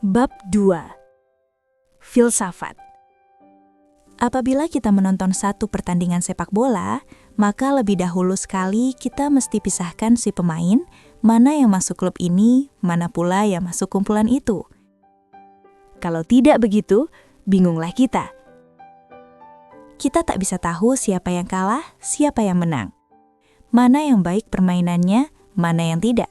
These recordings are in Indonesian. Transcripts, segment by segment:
Bab 2. Filsafat. Apabila kita menonton satu pertandingan sepak bola, maka lebih dahulu sekali kita mesti pisahkan si pemain, mana yang masuk klub ini, mana pula yang masuk kumpulan itu. Kalau tidak begitu, bingunglah kita. Kita tak bisa tahu siapa yang kalah, siapa yang menang. Mana yang baik permainannya, mana yang tidak.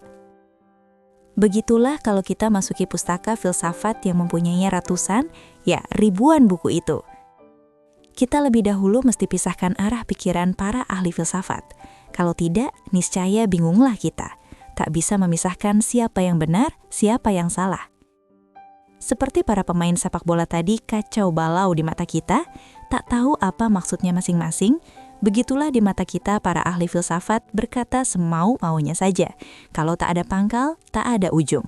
Begitulah kalau kita masuki pustaka filsafat yang mempunyai ratusan, ya ribuan buku itu. Kita lebih dahulu mesti pisahkan arah pikiran para ahli filsafat. Kalau tidak, niscaya bingunglah kita. Tak bisa memisahkan siapa yang benar, siapa yang salah. Seperti para pemain sepak bola tadi kacau balau di mata kita, tak tahu apa maksudnya masing-masing. Begitulah di mata kita para ahli filsafat berkata semau-maunya saja. Kalau tak ada pangkal, tak ada ujung.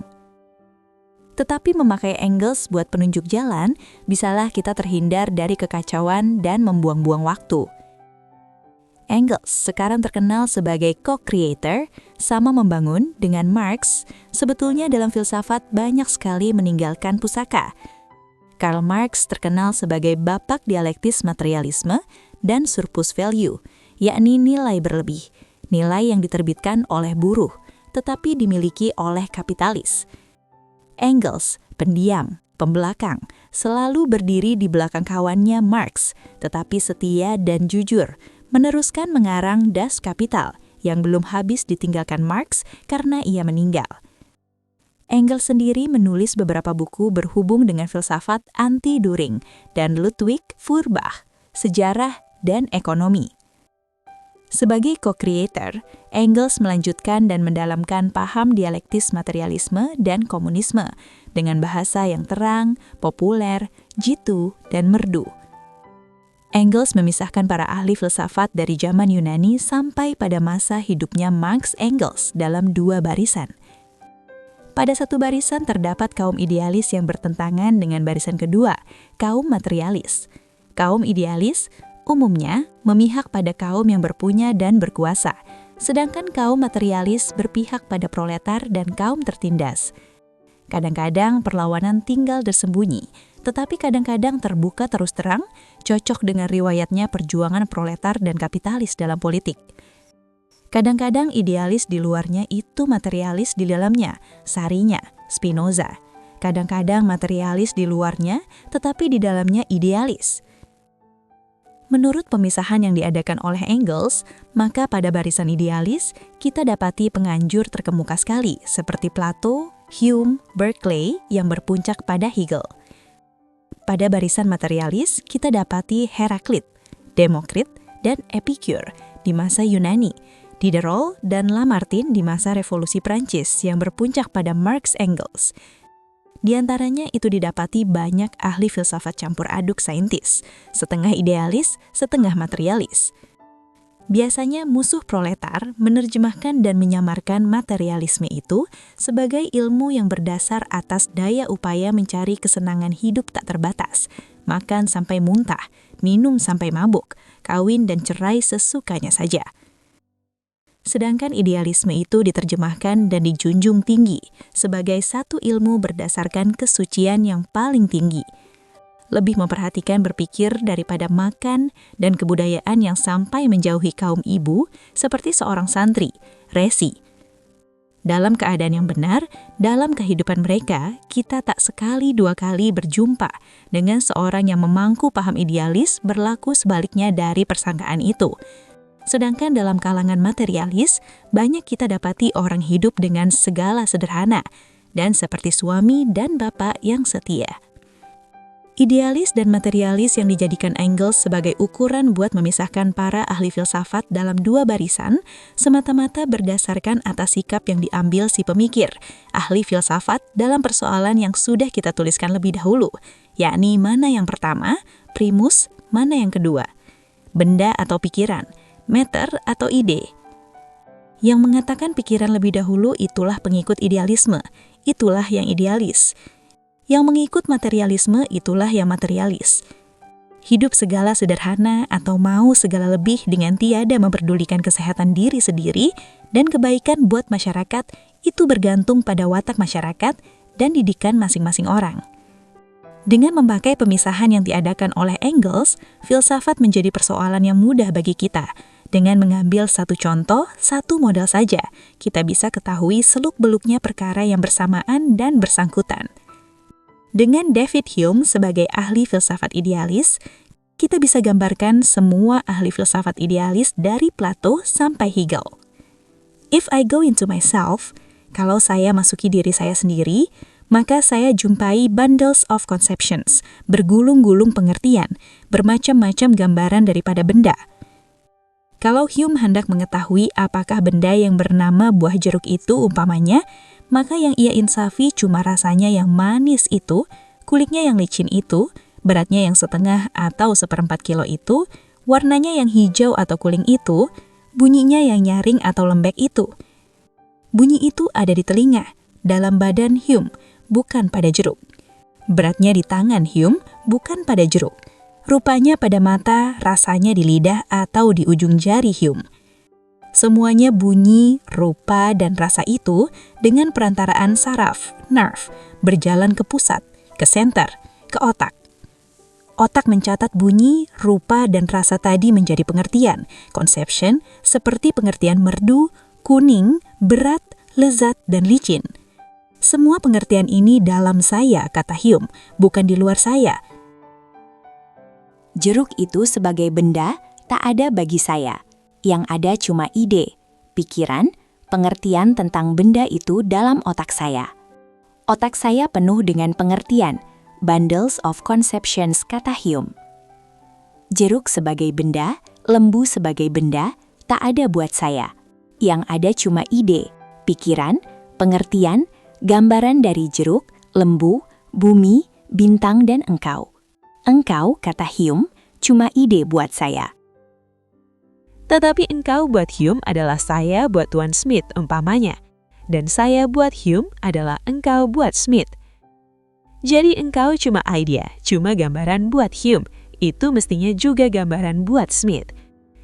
Tetapi memakai Engels buat penunjuk jalan, bisalah kita terhindar dari kekacauan dan membuang-buang waktu. Engels sekarang terkenal sebagai co-creator, sama membangun dengan Marx. Sebetulnya dalam filsafat banyak sekali meninggalkan pusaka. Karl Marx terkenal sebagai bapak dialektis materialisme dan surplus value, yakni nilai berlebih, nilai yang diterbitkan oleh buruh, tetapi dimiliki oleh kapitalis. Engels, pendiam, pembelakang, selalu berdiri di belakang kawannya Marx, tetapi setia dan jujur, meneruskan mengarang Das Kapital yang belum habis ditinggalkan Marx karena ia meninggal. Engels sendiri menulis beberapa buku berhubung dengan filsafat anti-Düring dan Ludwig Feuerbach, sejarah dan ekonomi. Sebagai co-creator, Engels melanjutkan dan mendalamkan paham dialektis materialisme dan komunisme dengan bahasa yang terang, populer, jitu, dan merdu. Engels memisahkan para ahli filsafat dari zaman Yunani sampai pada masa hidupnya Marx Engels dalam dua barisan. Pada satu barisan terdapat kaum idealis yang bertentangan dengan barisan kedua, kaum materialis. Kaum idealis umumnya memihak pada kaum yang berpunya dan berkuasa, sedangkan kaum materialis berpihak pada proletar dan kaum tertindas. Kadang-kadang perlawanan tinggal tersembunyi, tetapi kadang-kadang terbuka terus terang, cocok dengan riwayatnya perjuangan proletar dan kapitalis dalam politik. Kadang-kadang idealis di luarnya itu materialis di dalamnya, sarinya, Spinoza. Kadang-kadang materialis di luarnya, tetapi di dalamnya idealis. Menurut pemisahan yang diadakan oleh Engels, maka pada barisan idealis, kita dapati penganjur terkemuka sekali seperti Plato, Hume, Berkeley yang berpuncak pada Hegel. Pada barisan materialis, kita dapati Heraklit, Demokrit, dan Epicure di masa Yunani, Diderot dan Lamartine di masa Revolusi Prancis yang berpuncak pada Marx Engels. Di antaranya itu didapati banyak ahli filsafat campur aduk saintis, setengah idealis, setengah materialis. Biasanya musuh proletar menerjemahkan dan menyamarkan materialisme itu sebagai ilmu yang berdasar atas daya upaya mencari kesenangan hidup tak terbatas, makan sampai muntah, minum sampai mabuk, kawin dan cerai sesukanya saja. Sedangkan idealisme itu diterjemahkan dan dijunjung tinggi sebagai satu ilmu berdasarkan kesucian yang paling tinggi. Lebih memperhatikan berpikir daripada makan dan kebudayaan yang sampai menjauhi kaum ibu seperti seorang santri, resi. Dalam keadaan yang benar, dalam kehidupan mereka, kita tak sekali dua kali berjumpa dengan seorang yang memangku paham idealis berlaku sebaliknya dari persangkaan itu. Sedangkan dalam kalangan materialis, banyak kita dapati orang hidup dengan segala sederhana, dan seperti suami dan bapak yang setia. Idealis dan materialis yang dijadikan Engels sebagai ukuran buat memisahkan para ahli filsafat dalam dua barisan, semata-mata berdasarkan atas sikap yang diambil si pemikir, ahli filsafat dalam persoalan yang sudah kita tuliskan lebih dahulu, yakni mana yang pertama, primus, mana yang kedua, benda atau pikiran, matter atau ide. Yang mengatakan pikiran lebih dahulu itulah pengikut idealisme, itulah yang idealis. Yang mengikut materialisme itulah yang materialis. Hidup segala sederhana atau mau segala lebih dengan tiada memperdulikan kesehatan diri sendiri dan kebaikan buat masyarakat itu bergantung pada watak masyarakat, dan didikan masing-masing orang. Dengan memakai pemisahan yang diadakan oleh Engels, filsafat menjadi persoalan yang mudah bagi kita. Dengan mengambil satu contoh, satu modal saja, kita bisa ketahui seluk-beluknya perkara yang bersamaan dan bersangkutan. Dengan David Hume sebagai ahli filsafat idealis, kita bisa gambarkan semua ahli filsafat idealis dari Plato sampai Hegel. If I go into myself, kalau saya masuki diri saya sendiri, maka saya jumpai bundles of conceptions, bergulung-gulung pengertian, bermacam-macam gambaran daripada benda. Kalau Hume hendak mengetahui apakah benda yang bernama buah jeruk itu umpamanya, maka yang ia insafi cuma rasanya yang manis itu, kulitnya yang licin itu, beratnya yang setengah atau 1/4 kilo itu, warnanya yang hijau atau kuning itu, bunyinya yang nyaring atau lembek itu. Bunyi itu ada di telinga, dalam badan Hume, bukan pada jeruk. Beratnya di tangan Hume, bukan pada jeruk. Rupanya pada mata, rasanya di lidah atau di ujung jari Hume. Semuanya bunyi, rupa, dan rasa itu dengan perantaraan saraf, nerve, berjalan ke pusat, ke center, ke otak. Otak mencatat bunyi, rupa, dan rasa tadi menjadi pengertian, conception, seperti pengertian merdu, kuning, berat, lezat, dan licin. Semua pengertian ini dalam saya, kata Hume, bukan di luar saya. Jeruk itu sebagai benda tak ada bagi saya. Yang ada cuma ide, pikiran, pengertian tentang benda itu dalam otak saya. Otak saya penuh dengan pengertian, bundles of conceptions, kata Hume. Jeruk sebagai benda, lembu sebagai benda, tak ada buat saya. Yang ada cuma ide, pikiran, pengertian, gambaran dari jeruk, lembu, bumi, bintang, dan engkau. Engkau, kata Hume, cuma ide buat saya. Tetapi engkau buat Hume adalah saya buat Tuan Smith umpamanya. Dan saya buat Hume adalah engkau buat Smith. Jadi engkau cuma idea, cuma gambaran buat Hume. Itu mestinya juga gambaran buat Smith.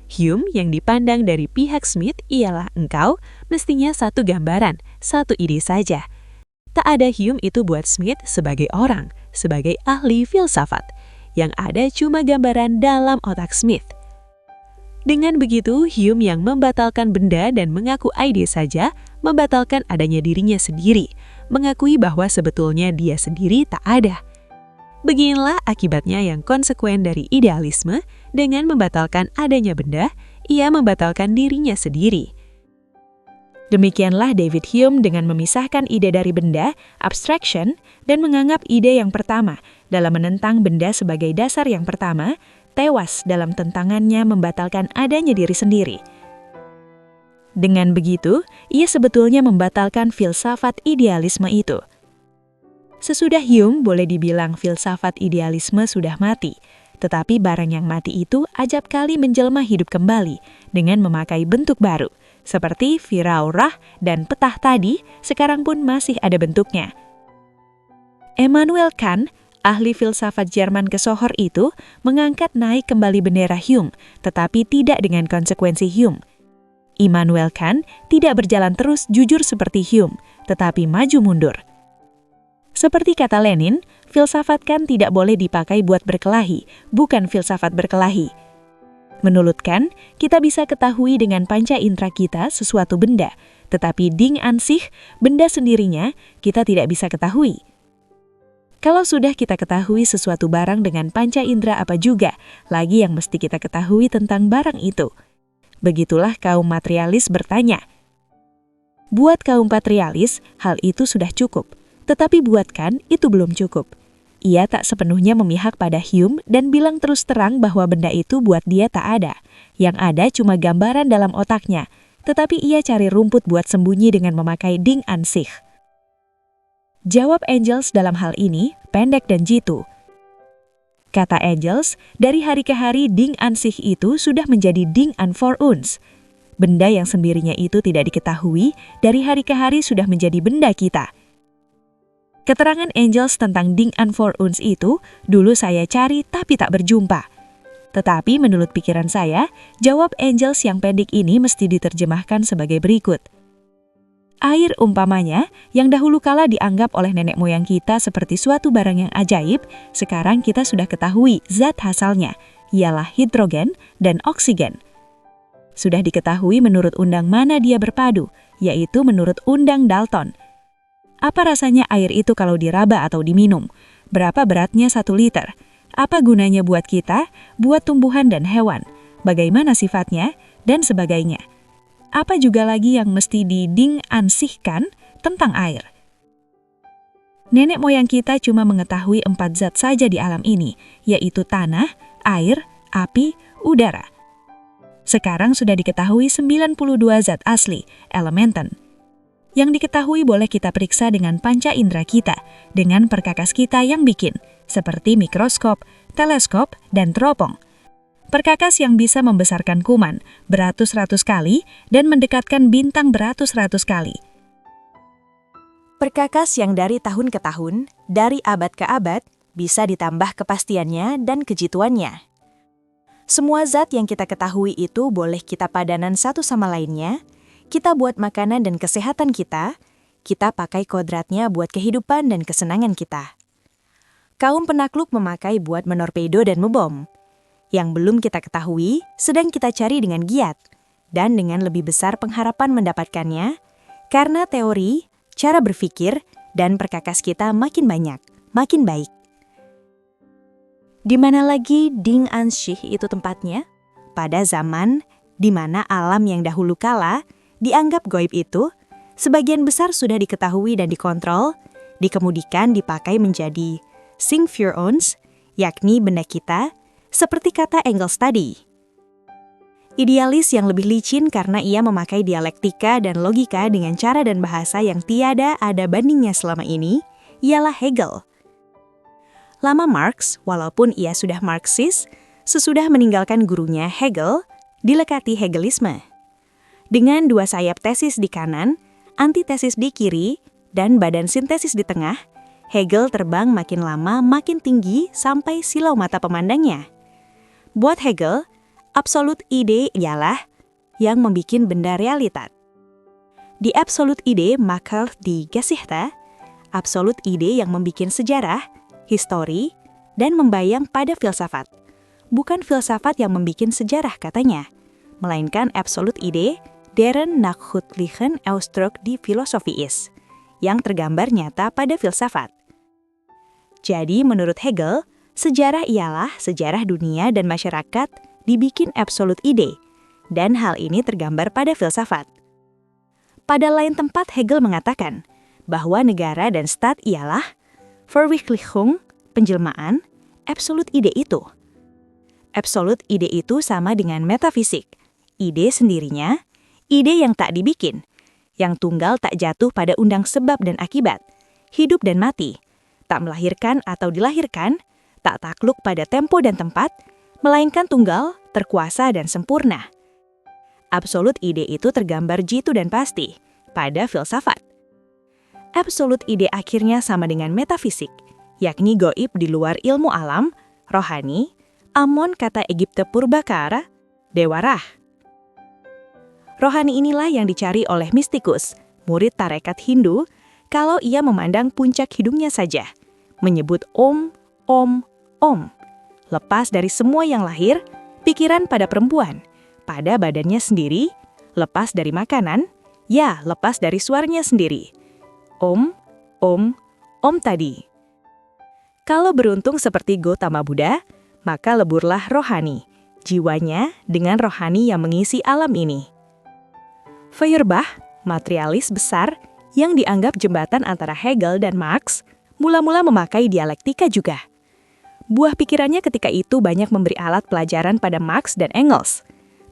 Hume yang dipandang dari pihak Smith ialah engkau, mestinya satu gambaran, satu ide saja. Tak ada Hume itu buat Smith sebagai orang, sebagai ahli filsafat. Yang ada cuma gambaran dalam otak Smith. Dengan begitu, Hume yang membatalkan benda dan mengaku ide saja, membatalkan adanya dirinya sendiri, mengakui bahwa sebetulnya dia sendiri tak ada. Beginilah akibatnya yang konsekuen dari idealisme, dengan membatalkan adanya benda, ia membatalkan dirinya sendiri. Demikianlah David Hume dengan memisahkan ide dari benda, abstraction, dan menganggap ide yang pertama dalam menentang benda sebagai dasar yang pertama, tewas dalam tentangannya membatalkan adanya diri sendiri. Dengan begitu, ia sebetulnya membatalkan filsafat idealisme itu. Sesudah Hume boleh dibilang filsafat idealisme sudah mati, tetapi barang yang mati itu ajab kali menjelma hidup kembali dengan memakai bentuk baru. Seperti Viraurah dan petah tadi, sekarang pun masih ada bentuknya. Immanuel Kant, ahli filsafat Jerman kesohor itu, mengangkat naik kembali bendera Hume, tetapi tidak dengan konsekuensi Hume. Immanuel Kant tidak berjalan terus jujur seperti Hume, tetapi maju mundur. Seperti kata Lenin, filsafat Kant tidak boleh dipakai buat berkelahi, bukan filsafat berkelahi. Menurut Kant, kita bisa ketahui dengan panca indera kita sesuatu benda, tetapi Ding an sich, benda sendirinya, kita tidak bisa ketahui. Kalau sudah kita ketahui sesuatu barang dengan panca indera apa juga, lagi yang mesti kita ketahui tentang barang itu. Begitulah kaum materialis bertanya. Buat kaum materialis, hal itu sudah cukup, tetapi buat Kant itu belum cukup. Ia tak sepenuhnya memihak pada Hume dan bilang terus terang bahwa benda itu buat dia tak ada. Yang ada cuma gambaran dalam otaknya, tetapi ia cari rumput buat sembunyi dengan memakai Ding an sich. Jawab Engels dalam hal ini pendek dan jitu. Kata Engels, dari hari ke hari Ding an sich itu sudah menjadi Ding an voor uns. Benda yang sendirinya itu tidak diketahui, dari hari ke hari sudah menjadi benda kita. Keterangan Engels tentang Ding an voor uns itu dulu saya cari tapi tak berjumpa. Tetapi menurut pikiran saya, jawab Engels yang pendek ini mesti diterjemahkan sebagai berikut. Air umpamanya, yang dahulu kala dianggap oleh nenek moyang kita seperti suatu barang yang ajaib, sekarang kita sudah ketahui zat asalnya, ialah hidrogen dan oksigen. Sudah diketahui menurut undang mana dia berpadu, yaitu menurut undang Dalton. Apa rasanya air itu kalau diraba atau diminum? Berapa beratnya 1 liter? Apa gunanya buat kita, buat tumbuhan dan hewan? Bagaimana sifatnya? Dan sebagainya. Apa juga lagi yang mesti diding-ansihkan tentang air? Nenek moyang kita cuma mengetahui 4 zat saja di alam ini, yaitu tanah, air, api, udara. Sekarang sudah diketahui 92 zat asli, elementen. Yang diketahui boleh kita periksa dengan panca indera kita, dengan perkakas kita yang bikin, seperti mikroskop, teleskop, dan teropong. Perkakas yang bisa membesarkan kuman beratus-ratus kali dan mendekatkan bintang beratus-ratus kali. Perkakas yang dari tahun ke tahun, dari abad ke abad, bisa ditambah kepastiannya dan kejituannya. Semua zat yang kita ketahui itu boleh kita padanan satu sama lainnya, kita buat makanan dan kesehatan kita pakai kodratnya buat kehidupan dan kesenangan kita. Kaum penakluk memakai buat menorpedo dan membom. Yang belum kita ketahui, sedang kita cari dengan giat, dan dengan lebih besar pengharapan mendapatkannya, karena teori, cara berpikir, dan perkakas kita makin banyak, makin baik. Di mana lagi Ding Anshih itu tempatnya? Pada zaman di mana alam yang dahulu kala dianggap goib itu, sebagian besar sudah diketahui dan dikontrol, dikemudikan dipakai menjadi Sing für uns, yakni benda kita, seperti kata Engels tadi. Idealis yang lebih licin karena ia memakai dialektika dan logika dengan cara dan bahasa yang tiada ada bandingnya selama ini, ialah Hegel. Lama Marx, walaupun ia sudah Marxis, sesudah meninggalkan gurunya Hegel, dilekati Hegelisme. Dengan 2 sayap tesis di kanan, antitesis di kiri, dan badan sintesis di tengah, Hegel terbang makin lama makin tinggi sampai silau mata pemandangnya. Buat Hegel, absolut ide ialah yang membikin benda realitat. Di absolut ide maakt die Geschichte, absolut ide yang membikin sejarah, histori, dan membayang pada filsafat. Bukan filsafat yang membikin sejarah katanya, melainkan absolut ide deren nachhuttlichen Ausdruck die Philosophie ist, yang tergambar nyata pada filsafat. Jadi menurut Hegel, sejarah ialah sejarah dunia dan masyarakat dibikin absolut ide, dan hal ini tergambar pada filsafat. Pada lain tempat Hegel mengatakan bahwa negara dan stat ialah Verwirklichung, penjelmaan, absolut ide itu. Absolut ide itu sama dengan metafisik, ide sendirinya, ide yang tak dibikin, yang tunggal tak jatuh pada undang sebab dan akibat, hidup dan mati, tak melahirkan atau dilahirkan, tak takluk pada tempo dan tempat, melainkan tunggal, terkuasa dan sempurna. Absolut ide itu tergambar jitu dan pasti pada filsafat. Absolut ide akhirnya sama dengan metafisik, yakni goib di luar ilmu alam, rohani, Amon kata Egypte Purbakara, Dewarah. Rohani inilah yang dicari oleh mistikus, murid tarekat Hindu, kalau ia memandang puncak hidungnya saja, menyebut Om, Om, Om. Lepas dari semua yang lahir, pikiran pada perempuan, pada badannya sendiri, lepas dari makanan, ya lepas dari suaranya sendiri. Om, Om, Om tadi. Kalau beruntung seperti Gautama Buddha, maka leburlah rohani, jiwanya dengan rohani yang mengisi alam ini. Feuerbach, materialis besar yang dianggap jembatan antara Hegel dan Marx, mula-mula memakai dialektika juga. Buah pikirannya ketika itu banyak memberi alat pelajaran pada Marx dan Engels.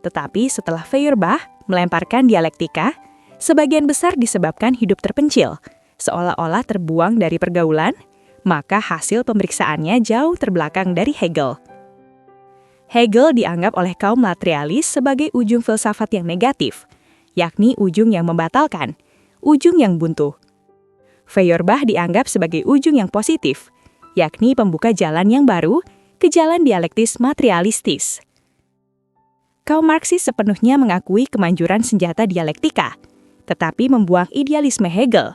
Tetapi setelah Feuerbach melemparkan dialektika, sebagian besar disebabkan hidup terpencil, seolah-olah terbuang dari pergaulan, maka hasil pemeriksaannya jauh terbelakang dari Hegel. Hegel dianggap oleh kaum materialis sebagai ujung filsafat yang negatif, yakni ujung yang membatalkan, ujung yang buntu. Feuerbach dianggap sebagai ujung yang positif, yakni pembuka jalan yang baru ke jalan dialektis materialistis. Kaum Marxis sepenuhnya mengakui kemanjuran senjata dialektika, tetapi membuang idealisme Hegel.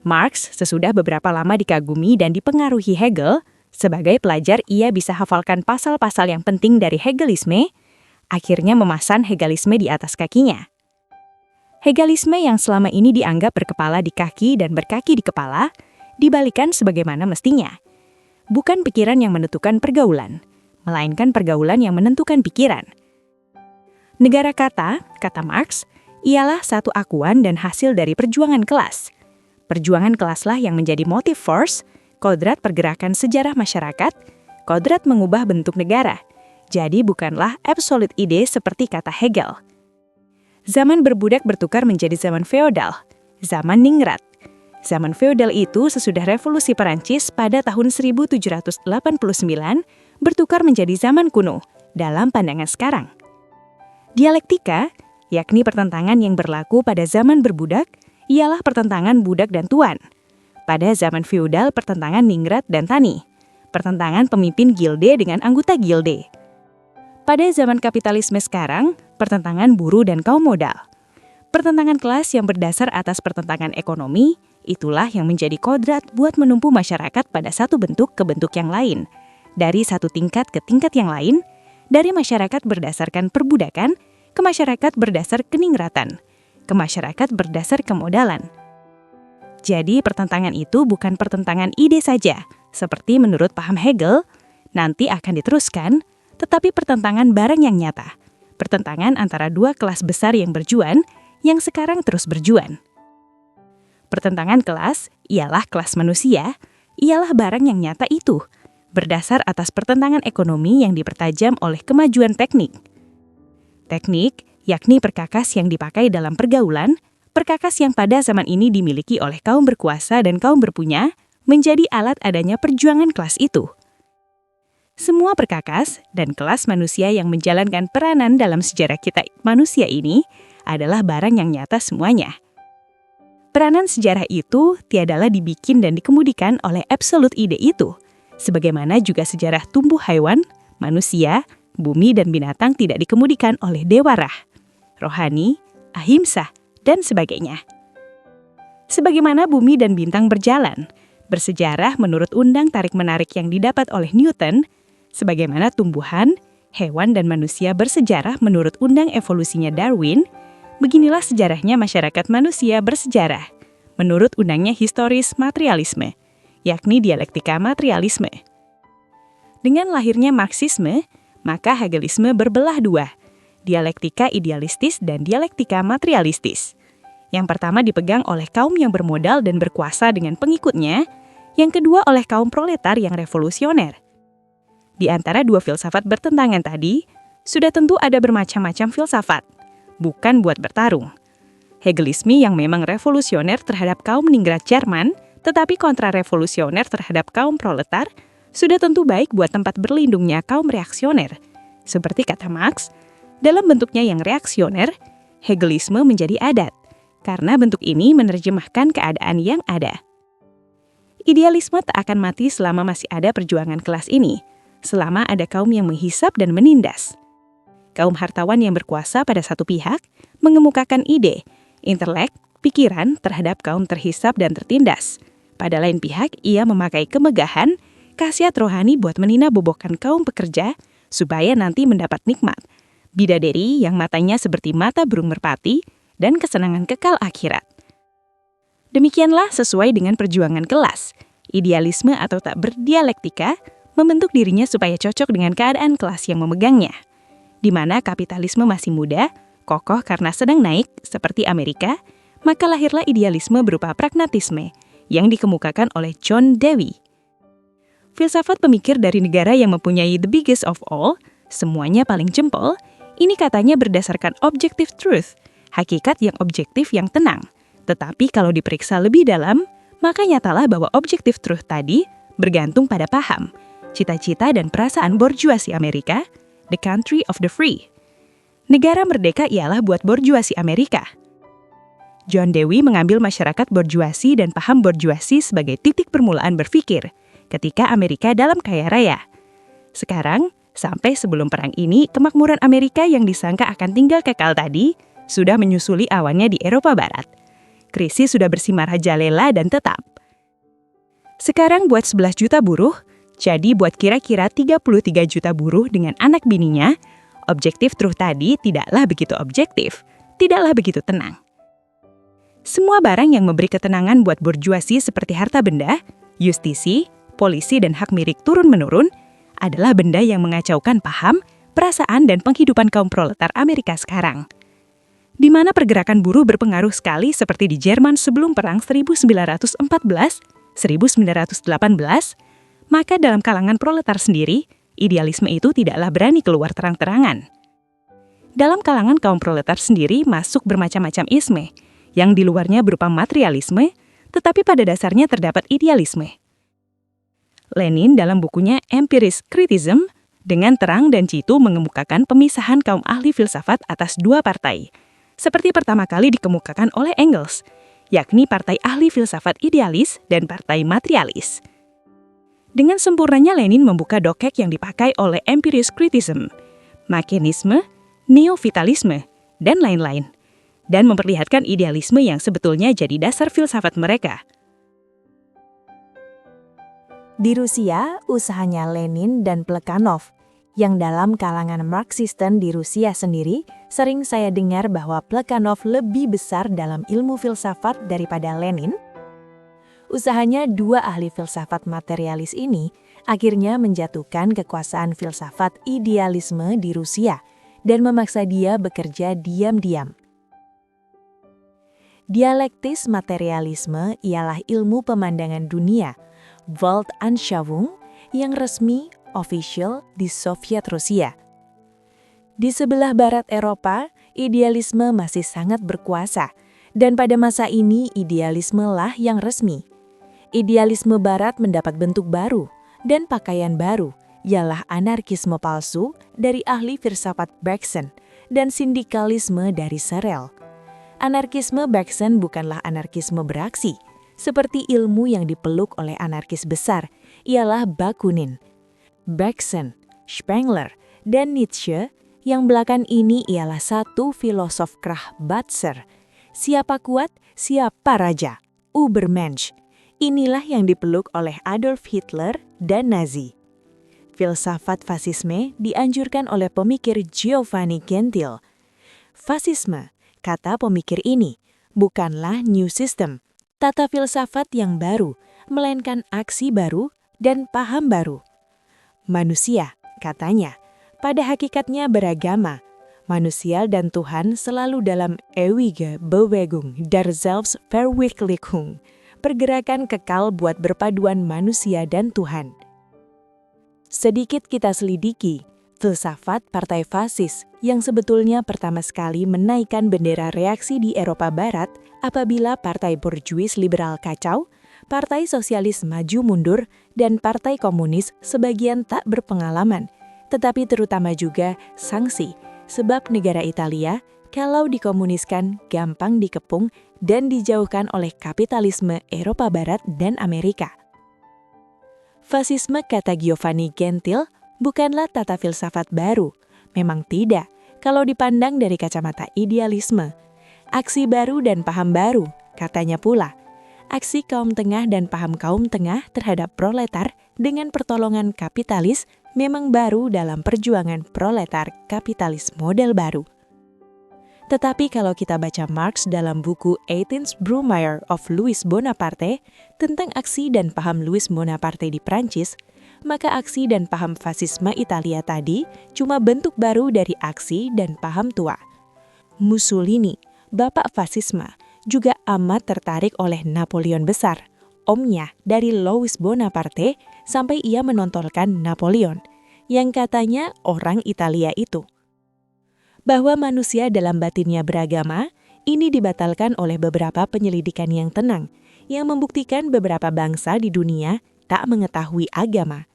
Marx sesudah beberapa lama dikagumi dan dipengaruhi Hegel, sebagai pelajar ia bisa hafalkan pasal-pasal yang penting dari Hegelisme, akhirnya memasang Hegelisme di atas kakinya. Hegelisme yang selama ini dianggap berkepala di kaki dan berkaki di kepala, dibalikan sebagaimana mestinya. Bukan pikiran yang menentukan pergaulan, melainkan pergaulan yang menentukan pikiran. Negara kata Marx, ialah satu akuan dan hasil dari perjuangan kelas. Perjuangan kelaslah yang menjadi motif force, kodrat pergerakan sejarah masyarakat, kodrat mengubah bentuk negara. Jadi bukanlah absolute ide seperti kata Hegel. Zaman berbudak bertukar menjadi zaman feodal, zaman ningrat. Zaman feodal itu sesudah revolusi Perancis pada tahun 1789 bertukar menjadi zaman kuno dalam pandangan sekarang. Dialektika, yakni pertentangan yang berlaku pada zaman berbudak, ialah pertentangan budak dan tuan. Pada zaman feodal pertentangan ningrat dan tani, pertentangan pemimpin gilde dengan anggota gilde. Pada zaman kapitalisme sekarang, pertentangan buruh dan kaum modal. Pertentangan kelas yang berdasar atas pertentangan ekonomi, itulah yang menjadi kodrat buat menumpu masyarakat pada satu bentuk ke bentuk yang lain, dari satu tingkat ke tingkat yang lain, dari masyarakat berdasarkan perbudakan ke masyarakat berdasar keningratan, ke masyarakat berdasar kemodalan. Jadi pertentangan itu bukan pertentangan ide saja, seperti menurut paham Hegel, nanti akan diteruskan, tetapi pertentangan barang yang nyata, pertentangan antara dua kelas besar yang berjuang, yang sekarang terus berjuang. Pertentangan kelas ialah kelas manusia, ialah barang yang nyata itu, berdasar atas pertentangan ekonomi yang dipertajam oleh kemajuan teknik. Teknik, yakni perkakas yang dipakai dalam pergaulan, perkakas yang pada zaman ini dimiliki oleh kaum berkuasa dan kaum berpunya, menjadi alat adanya perjuangan kelas itu. Semua perkakas dan kelas manusia yang menjalankan peranan dalam sejarah kita manusia ini adalah barang yang nyata semuanya. Peranan sejarah itu tiadalah dibikin dan dikemudikan oleh absolute ide itu, sebagaimana juga sejarah tumbuh hewan, manusia, bumi dan binatang tidak dikemudikan oleh dewa Rah, rohani, ahimsa, dan sebagainya. Sebagaimana bumi dan bintang berjalan, bersejarah menurut undang tarik-menarik yang didapat oleh Newton, sebagaimana tumbuhan, hewan, dan manusia bersejarah menurut undang evolusinya Darwin, beginilah sejarahnya masyarakat manusia bersejarah, menurut undangnya historis materialisme, yakni dialektika materialisme. Dengan lahirnya Marxisme, maka Hegelisme berbelah dua, dialektika idealistis dan dialektika materialistis. Yang pertama dipegang oleh kaum yang bermodal dan berkuasa dengan pengikutnya, yang kedua oleh kaum proletar yang revolusioner. Di antara dua filsafat bertentangan tadi, sudah tentu ada bermacam-macam filsafat, bukan buat bertarung. Hegelisme yang memang revolusioner terhadap kaum ningrat Jerman, tetapi kontra-revolusioner terhadap kaum proletar, sudah tentu baik buat tempat berlindungnya kaum reaksioner. Seperti kata Marx, dalam bentuknya yang reaksioner, Hegelisme menjadi adat, karena bentuk ini menerjemahkan keadaan yang ada. Idealisme tak akan mati selama masih ada perjuangan kelas ini, selama ada kaum yang menghisap dan menindas. Kaum hartawan yang berkuasa pada satu pihak mengemukakan ide, intelek, pikiran terhadap kaum terhisap dan tertindas. Pada lain pihak, ia memakai kemegahan, khasiat rohani buat menina bobokan kaum pekerja supaya nanti mendapat nikmat. Bidadari yang matanya seperti mata burung merpati dan kesenangan kekal akhirat. Demikianlah sesuai dengan perjuangan kelas. Idealisme atau tak berdialektika membentuk dirinya supaya cocok dengan keadaan kelas yang memegangnya. Di mana kapitalisme masih muda, kokoh karena sedang naik seperti Amerika, maka lahirlah idealisme berupa pragmatisme yang dikemukakan oleh John Dewey. Filsafat pemikir dari negara yang mempunyai the biggest of all, semuanya paling jempol, ini katanya berdasarkan objective truth, hakikat yang objektif yang tenang. Tetapi kalau diperiksa lebih dalam, maka nyatalah bahwa objective truth tadi bergantung pada paham, cita-cita dan perasaan borjuasi Amerika, the country of the free. Negara merdeka ialah buat borjuasi Amerika. John Dewey mengambil masyarakat borjuasi dan paham borjuasi sebagai titik permulaan berpikir ketika Amerika dalam kaya raya. Sekarang, sampai sebelum perang ini, kemakmuran Amerika yang disangka akan tinggal kekal tadi, sudah menyusuli awannya di Eropa Barat. Krisis sudah bersimarajalela dan tetap. Sekarang buat 11 juta buruh, jadi buat kira-kira 33 juta buruh dengan anak bininya, objektif truth tadi tidaklah begitu objektif, tidaklah begitu tenang. Semua barang yang memberi ketenangan buat borjuasi seperti harta benda, justisi, polisi dan hak milik turun-menurun adalah benda yang mengacaukan paham, perasaan dan penghidupan kaum proletar Amerika sekarang. Di mana pergerakan buruh berpengaruh sekali seperti di Jerman sebelum perang 1914, 1918, maka dalam kalangan proletar sendiri, idealisme itu tidaklah berani keluar terang-terangan. Dalam kalangan kaum proletar sendiri masuk bermacam-macam isme, yang di luarnya berupa materialisme, tetapi pada dasarnya terdapat idealisme. Lenin dalam bukunya Empirist Criticism dengan terang dan jitu mengemukakan pemisahan kaum ahli filsafat atas dua partai, seperti pertama kali dikemukakan oleh Engels, yakni partai ahli filsafat idealis dan partai materialis. Dengan sempurnanya Lenin membuka dokek yang dipakai oleh Empirist Criticism, Machianisme, Neo-Vitalisme, dan lain-lain, dan memperlihatkan idealisme yang sebetulnya jadi dasar filsafat mereka. Di Rusia, usahanya Lenin dan Plekhanov, yang dalam kalangan Marxisten di Rusia sendiri, sering saya dengar bahwa Plekhanov lebih besar dalam ilmu filsafat daripada Lenin. Usahanya dua ahli filsafat materialis ini akhirnya menjatuhkan kekuasaan filsafat idealisme di Rusia dan memaksa dia bekerja diam-diam. Dialektis materialisme ialah ilmu pemandangan dunia, Weltanschauung, yang resmi official di Soviet Rusia. Di sebelah barat Eropa, idealisme masih sangat berkuasa, dan pada masa ini idealisme lah yang resmi. Idealisme barat mendapat bentuk baru dan pakaian baru, ialah anarkisme palsu dari ahli filsafat Bergson dan sindikalisme dari Searle. Anarkisme Bergson bukanlah anarkisme beraksi, seperti ilmu yang dipeluk oleh anarkis besar, ialah Bakunin. Bergson, Spengler, dan Nietzsche yang belakangan ini ialah satu filosof Krahbatser. Siapa kuat, siapa raja, Übermensch. Inilah yang dipeluk oleh Adolf Hitler dan Nazi. Filsafat fasisme dianjurkan oleh pemikir Giovanni Gentile. Fasisme, kata pemikir ini, bukanlah new system, tata filsafat yang baru, melainkan aksi baru dan paham baru. Manusia, katanya, pada hakikatnya beragama. Manusia dan Tuhan selalu dalam ewige Bewegung der Selbstverwirklichung, pergerakan kekal buat berpaduan manusia dan Tuhan. Sedikit kita selidiki, filsafat partai fasis yang sebetulnya pertama sekali menaikkan bendera reaksi di Eropa Barat apabila partai borjuis liberal kacau, partai sosialis maju mundur, dan partai komunis sebagian tak berpengalaman, tetapi terutama juga sanksi, sebab negara Italia kalau dikomuniskan gampang dikepung dan dijauhkan oleh kapitalisme Eropa Barat dan Amerika. Fasisme, kata Giovanni Gentile, bukanlah tata filsafat baru. Memang tidak, kalau dipandang dari kacamata idealisme. Aksi baru dan paham baru, katanya pula. Aksi kaum tengah dan paham kaum tengah terhadap proletar dengan pertolongan kapitalis memang baru dalam perjuangan proletar kapitalis model baru. Tetapi kalau kita baca Marx dalam buku 18th Brumaire of Louis Bonaparte tentang aksi dan paham Louis Bonaparte di Prancis, maka aksi dan paham fasisme Italia tadi cuma bentuk baru dari aksi dan paham tua. Mussolini, bapak fasisme, juga amat tertarik oleh Napoleon Besar, omnya dari Louis Bonaparte, sampai ia menontolkan Napoleon, yang katanya orang Italia itu. Bahwa manusia dalam batinnya beragama, ini dibatalkan oleh beberapa penyelidikan yang tenang, yang membuktikan beberapa bangsa di dunia tak mengetahui agama.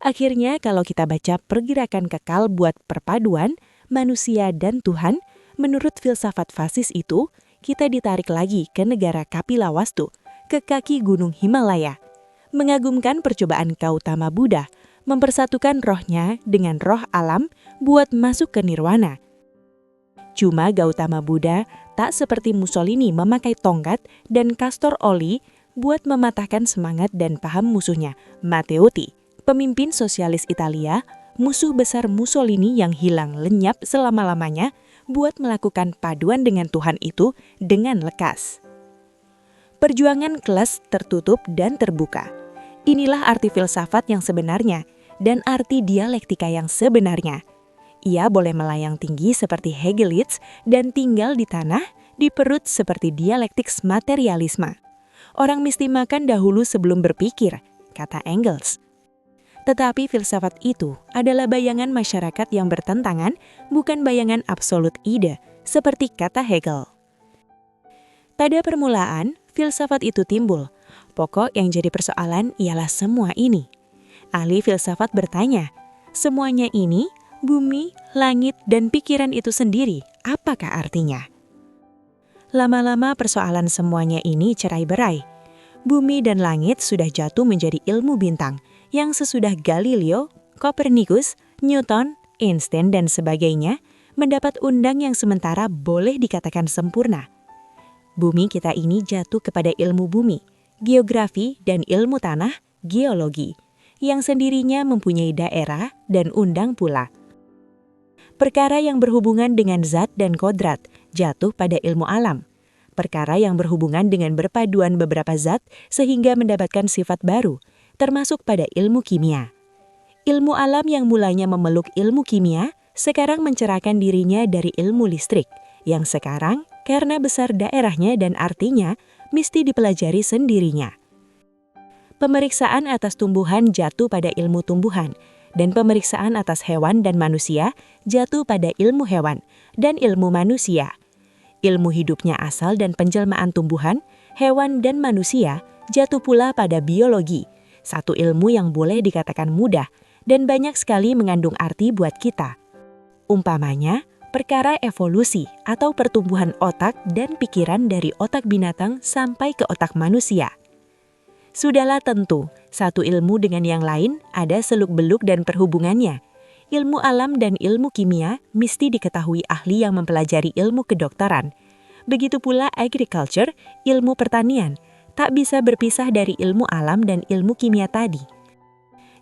Akhirnya kalau kita baca pergerakan kekal buat perpaduan manusia dan Tuhan, menurut filsafat fasis itu, kita ditarik lagi ke negara Kapilawastu, ke kaki gunung Himalaya, mengagumkan percobaan Gautama Buddha, mempersatukan rohnya dengan roh alam buat masuk ke nirwana. Cuma Gautama Buddha tak seperti Mussolini memakai tongkat dan Castor Oli buat mematahkan semangat dan paham musuhnya, Matteotti, pemimpin sosialis Italia, musuh besar Mussolini yang hilang lenyap selama-lamanya, buat melakukan paduan dengan Tuhan itu dengan lekas. Perjuangan kelas tertutup dan terbuka. Inilah arti filsafat yang sebenarnya dan arti dialektika yang sebenarnya. Ia boleh melayang tinggi seperti Hegelitz dan tinggal di tanah, di perut seperti dialektik materialisme. Orang mesti makan dahulu sebelum berpikir, kata Engels. Tetapi filsafat itu adalah bayangan masyarakat yang bertentangan, bukan bayangan absolut ide, seperti kata Hegel. Pada permulaan, filsafat itu timbul. Pokok yang jadi persoalan ialah semua ini. Ahli filsafat bertanya, semuanya ini, bumi, langit, dan pikiran itu sendiri, apakah artinya? Lama-lama persoalan semuanya ini cerai-berai. Bumi dan langit sudah jatuh menjadi ilmu bintang, yang sesudah Galileo, Copernicus, Newton, Einstein, dan sebagainya mendapat undang yang sementara boleh dikatakan sempurna. Bumi kita ini jatuh kepada ilmu bumi, geografi, dan ilmu tanah, geologi, yang sendirinya mempunyai daerah dan undang pula. Perkara yang berhubungan dengan zat dan kodrat jatuh pada ilmu alam. Perkara yang berhubungan dengan berpaduan beberapa zat sehingga mendapatkan sifat baru, termasuk pada ilmu kimia. Ilmu alam yang mulanya memeluk ilmu kimia, sekarang mencerahkan dirinya dari ilmu listrik, yang sekarang karena besar daerahnya dan artinya mesti dipelajari sendirinya. Pemeriksaan atas tumbuhan jatuh pada ilmu tumbuhan, dan pemeriksaan atas hewan dan manusia jatuh pada ilmu hewan dan ilmu manusia. Ilmu hidupnya asal dan penjelmaan tumbuhan, hewan, dan manusia jatuh pula pada biologi, satu ilmu yang boleh dikatakan mudah dan banyak sekali mengandung arti buat kita. Umpamanya, perkara evolusi atau pertumbuhan otak dan pikiran dari otak binatang sampai ke otak manusia. Sudahlah tentu, satu ilmu dengan yang lain ada seluk-beluk dan perhubungannya. Ilmu alam dan ilmu kimia mesti diketahui ahli yang mempelajari ilmu kedokteran. Begitu pula agriculture, ilmu pertanian, tak bisa berpisah dari ilmu alam dan ilmu kimia tadi.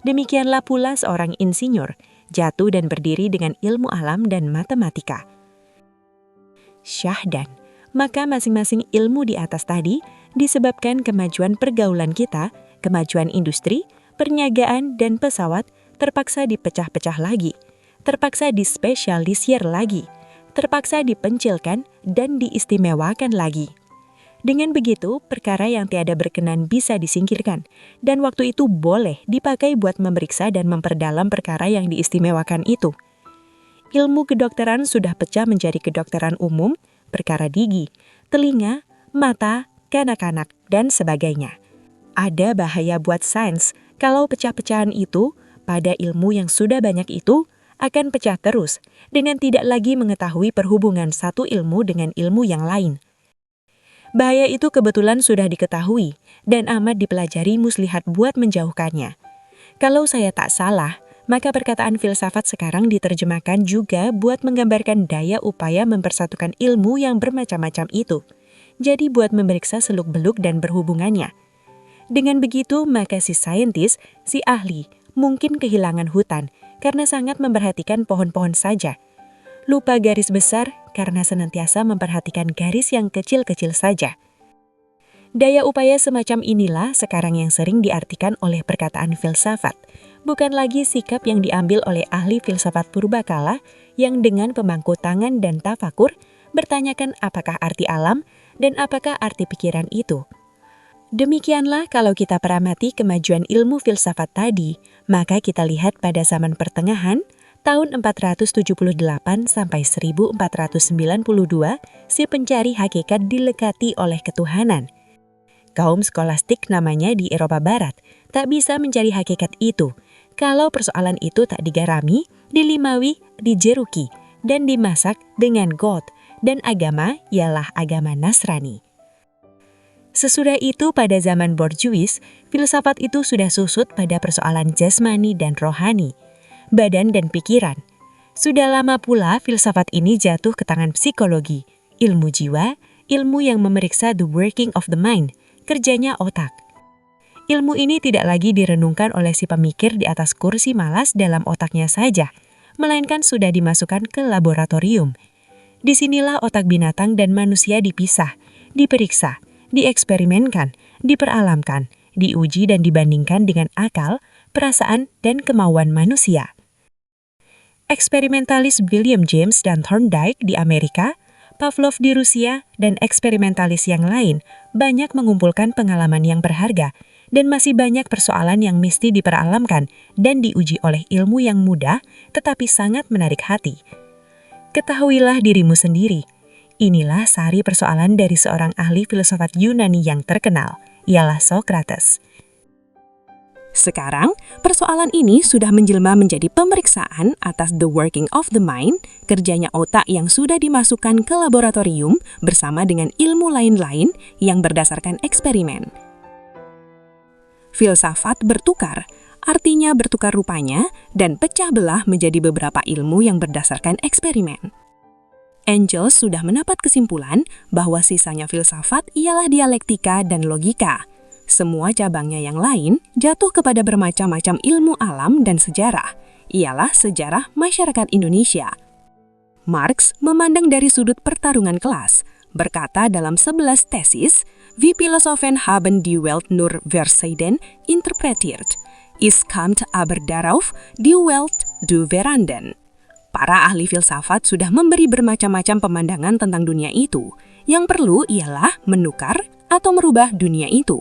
Demikianlah pula seorang insinyur, jatuh dan berdiri dengan ilmu alam dan matematika. Syahdan, maka masing-masing ilmu di atas tadi disebabkan kemajuan pergaulan kita, kemajuan industri, perniagaan, dan pesawat terpaksa dipecah-pecah lagi, terpaksa dispesialisir lagi, terpaksa dipencilkan dan diistimewakan lagi. Dengan begitu, perkara yang tiada berkenan bisa disingkirkan, dan waktu itu boleh dipakai buat memeriksa dan memperdalam perkara yang diistimewakan itu. Ilmu kedokteran sudah pecah menjadi kedokteran umum, perkara gigi, telinga, mata, kanak-kanak, dan sebagainya. Ada bahaya buat sains kalau pecah-pecahan itu, pada ilmu yang sudah banyak itu, akan pecah terus, dengan tidak lagi mengetahui perhubungan satu ilmu dengan ilmu yang lain. Bahaya itu kebetulan sudah diketahui dan amat dipelajari muslihat buat menjauhkannya. Kalau saya tak salah, maka perkataan filsafat sekarang diterjemahkan juga buat menggambarkan daya upaya mempersatukan ilmu yang bermacam-macam itu. Jadi buat memeriksa seluk-beluk dan berhubungannya. Dengan begitu, maka si saintis, si ahli, mungkin kehilangan hutan karena sangat memperhatikan pohon-pohon saja. Lupa garis besar karena senantiasa memperhatikan garis yang kecil-kecil saja. Daya upaya semacam inilah sekarang yang sering diartikan oleh perkataan filsafat, bukan lagi sikap yang diambil oleh ahli filsafat purbakala yang dengan pemangku tangan dan tafakur bertanyakan apakah arti alam dan apakah arti pikiran itu. Demikianlah kalau kita peramati kemajuan ilmu filsafat tadi, maka kita lihat pada zaman pertengahan, tahun 478 sampai 1492, si pencari hakikat dilekati oleh ketuhanan. Kaum skolastik namanya di Eropa Barat tak bisa mencari hakikat itu, kalau persoalan itu tak digarami, dilimawi, dijeruki, dan dimasak dengan God, dan agama ialah agama Nasrani. Sesudah itu pada zaman Borjuis, filsafat itu sudah susut pada persoalan jasmani dan rohani, badan dan pikiran. Sudah lama pula filsafat ini jatuh ke tangan psikologi, ilmu jiwa, ilmu yang memeriksa the working of the mind, kerjanya otak. Ilmu ini tidak lagi direnungkan oleh si pemikir di atas kursi malas dalam otaknya saja, melainkan sudah dimasukkan ke laboratorium. Disinilah otak binatang dan manusia dipisah, diperiksa, dieksperimenkan, diperalamkan, diuji dan dibandingkan dengan akal, perasaan, dan kemauan manusia. Eksperimentalis William James dan Thorndike di Amerika, Pavlov di Rusia, dan eksperimentalis yang lain banyak mengumpulkan pengalaman yang berharga, dan masih banyak persoalan yang mesti diperalamkan dan diuji oleh ilmu yang mudah tetapi sangat menarik hati. Ketahuilah dirimu sendiri. Inilah sari persoalan dari seorang ahli filsafat Yunani yang terkenal, ialah Socrates. Sekarang, persoalan ini sudah menjelma menjadi pemeriksaan atas the working of the mind, kerjanya otak yang sudah dimasukkan ke laboratorium bersama dengan ilmu lain-lain yang berdasarkan eksperimen. Filsafat bertukar, artinya bertukar rupanya dan pecah belah menjadi beberapa ilmu yang berdasarkan eksperimen. Engels sudah mendapat kesimpulan bahwa sisanya filsafat ialah dialektika dan logika. Semua cabangnya yang lain jatuh kepada bermacam-macam ilmu alam dan sejarah, ialah sejarah masyarakat Indonesia. Marx memandang dari sudut pertarungan kelas, berkata dalam 11 tesis, "Wir Philosophen haben die Welt nur verschieden interpretiert. Es kommt aber darauf, die Welt zu verändern." Para ahli filsafat sudah memberi bermacam-macam pemandangan tentang dunia itu. Yang perlu ialah menukar atau merubah dunia itu.